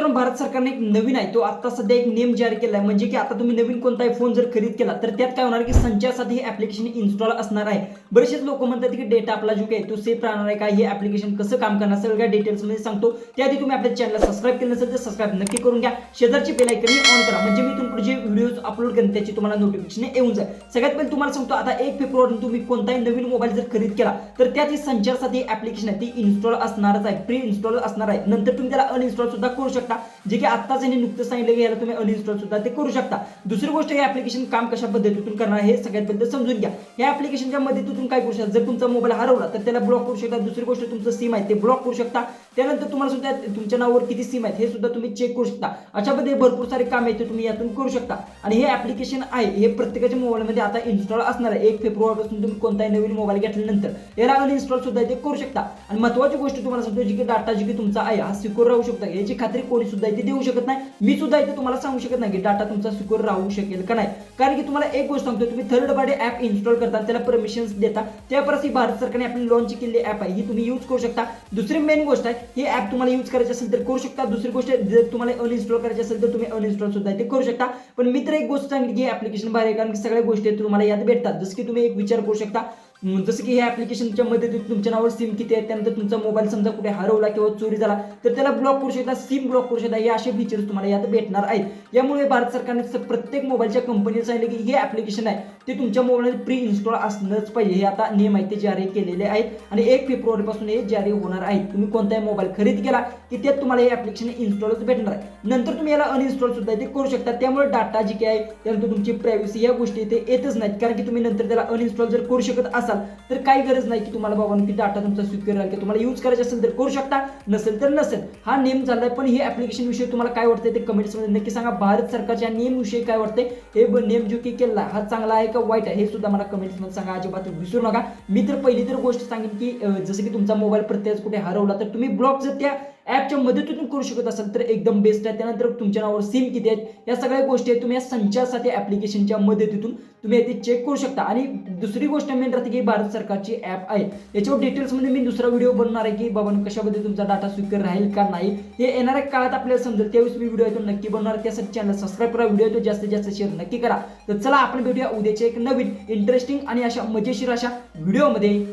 मित्रांनो, भारत सरकारने एक नवीन आहे तो आता सध्या एक नियम जारी केला आहे, म्हणजे की आता तुम्ही नवीन कोणताही फोन जर खरेदी केला तर त्यात काय होणार की संचासाठी हे ऍप्लिकेशन इन्स्टॉल असणार आहे. बरेचसे लोक म्हणतात की डेटा आपला जो काही तो सेफ राहणार आहे का, हे ऍप्लिकेशन कसं काम करणार सगळ्या डिटेल्स मध्ये सांगतो. त्याआधी तुम्ही आपल्या चॅनलला सबस्क्राईब केलं नसेल तर सबस्क्राईब नक्की करून घ्या. शेजारची बेल आयकॉन ऑन करा, म्हणजे मी इथून पुढे जे व्हिडिओज अपलोड करेन त्याची तुम्हाला नोटिफिकेशन येऊन जाईल. सगळ्यात पहिले तुम्हाला सांगतो, आता 1 फेब्रुवारी तुम्ही कोणताही नवीन मोबाईल जर खरेदी केला तर त्यात संचारसाठी ऍप्लिकेशन आहे ती इन्स्टॉल असणारच आहे, प्री इन्स्टॉल असणार आहे. नंतर तुम्ही त्याला अनइन्स्टॉल सुद्धा करू शकता, जे की आत्ताच यांनी नुकतं सांगितलं की याला तुम्ही अनइन्स्टॉल सुद्धा ते करू शकता. दुसरी गोष्ट, हे ऍप्लिकेशन काम कशा पद्धतीतून करणार हे सगळ्यात पहिले समजून घ्या. या ऍप्लिकेशनच्या मदतीतून काय करू शकता, जर तुमचा मोबाईल हरवला तर त्याला ब्लॉक करू शकता. दुसरी गोष्ट, तुमचं सिम आहे ते ब्लॉक करू शकता. त्यानंतर तुम्हाला सुद्धा तुमच्या नावावर किती सिम आहेत हे सुद्धा तुम्ही चेक करू शकता. अशा पद्धतीने भरपूर सारे काम आहेत ते तुम्ही यातून करू शकता. आणि हे ऍप्लिकेशन आहे हे प्रत्येकाच्या मोबाईलमध्ये आता इन्स्टॉल असणार आहे. 1 फेब्रुवारीपासून तुम्ही कोणताही नवीन मोबाईल घेतल्यानंतर याला अनइन्स्टॉल सुद्धा ते करू शकता. आणि महत्त्वाची गोष्ट तुम्हाला सांगतो, जी की डाटा जी की तुमचा आहे हा सिक्युअर राहू शकतो, याची खात्री कोणी सुद्धा इथे देऊ शकत नाही. मी सुद्धा इथे तुम्हाला सांगू शकत नाही की डाटा तुमचा सिक्युअर राहू शकेल का नाही. कारण की तुम्हाला एक गोष्ट सांगतो, तुम्ही थर्ड पार्टी ऍप इन्स्टॉल करता, त्याला परमिशन्स देता, त्यापर्यंत ही भारत सरकारने आपली लॉन्च केलेली ऍप आहे ही तुम्ही यूज करू शकता. दुसरी मेन गोष्ट आहे, ही ऍप तुम्हाला यूज करायची असेल तर करू शकता. दुसरी गोष्ट, जर तुम्हाला अनइन्स्टॉल करायची असेल तर तुम्ही अनइन्स्टॉल सुद्धा ते करू शकता. पण मी तर एक गोष्ट सांगितली की हे ऍप्लिकेशन भारी आहे, कारण की सगळ्या गोष्टी तुम्हाला यात भेटतात. जसं की तुम्ही एक विचार करू शकता, जसं की हे ऍप्लिकेशनच्या मदतीने तुमच्या नावावर सिम किती आहे, त्यानंतर तुमचा मोबाईल समजा कुठे हरवला किंवा चोरी झाला तर त्याला ब्लॉक करू शकता, सिम ब्लॉक करू शकता. हे असे फीचर्स तुम्हाला यात भेटणार आहेत. यामुळे भारत सरकारने प्रत्येक मोबाईलच्या कंपनीला सांगितलं की हे ऍप्लिकेशन आहे ते तुमच्या मोबाईलमध्ये प्री इन्स्टॉल असणंच पाहिजे. हे आता नियम आहेत ते जारी केलेले आहेत आणि 1 फेब्रुवारी पासून हे जारी होणार आहेत. तुम्ही कोणताही मोबाईल खरेदी केला की त्यात तुम्हाला हे ऍप्लिकेशन इन्स्टॉलच भेटणार आहे. नंतर तुम्ही याला अनइन्स्टॉल सुद्धा ते करू शकता. त्यामुळे डाटा जी काय आहे, त्यानंतर तुमची प्रायव्हसी, या गोष्टी इथे येतच नाहीत. कारण की तुम्ही नंतर त्याला अनइन्स्टॉल जर करू शकत असाल तर काही गरज नाही की तुम्हाला बाबा की डाटा तुमचा सिक्युअर राहील, की तुम्हाला यूज करायचं असेल तर करू शकता, नसेल तर नसेल. हा नियम झालाय. पण हे ऍप्लिकेशन विषयी तुम्हाला काय वाटतंय ते कमेंट्स मध्ये नक्की सांगा. भारत सरकारच्या नियम विषयी काय वाटतंय, हे नियम जो की केला हा चांगला आहे का वाईट आहे हे सुद्धा मला कमेंट्स मध्ये सांगा. अजिबात विसरू नका. मी तर पहिली तर गोष्ट सांगेन की जसं की तुमचा मोबाईल प्रत्येक कुठे हरवला तर तुम्ही ब्लॉक जर त्या ऍपच्या मदतीतून करू शकत असाल तर एकदम बेस्ट आहे. त्यानंतर तुमच्या नावावर सिम किती आहेत या सगळ्या गोष्टी आहेत तुम्ही या संचारसाठी ऍप्लिकेशनच्या मदतीतून तुम्ही ते चेक करू शकता. आणि दुसरी गोष्ट मेन राहते की भारत सरकारची ऍप आहे, याच्यावर डिटेल्स मध्ये मी दुसरा व्हिडिओ बनवणार आहे की बाबा कशामध्ये तुमचा डाटा सिक्युअर राहील का नाही हे येणाऱ्या काळात आपल्याला समजेल. त्यावेळेस मी व्हिडिओ येतो नक्की बनवणार. त्यासाठी चॅनल सबस्क्राईब करा, व्हिडिओ येतो जास्तीत जास्त शेअर नक्की करा. तर चला आपण भेटूया उद्याच्या एक नवीन इंटरेस्टिंग आणि अशा मजेशीर अशा व्हिडिओमध्ये.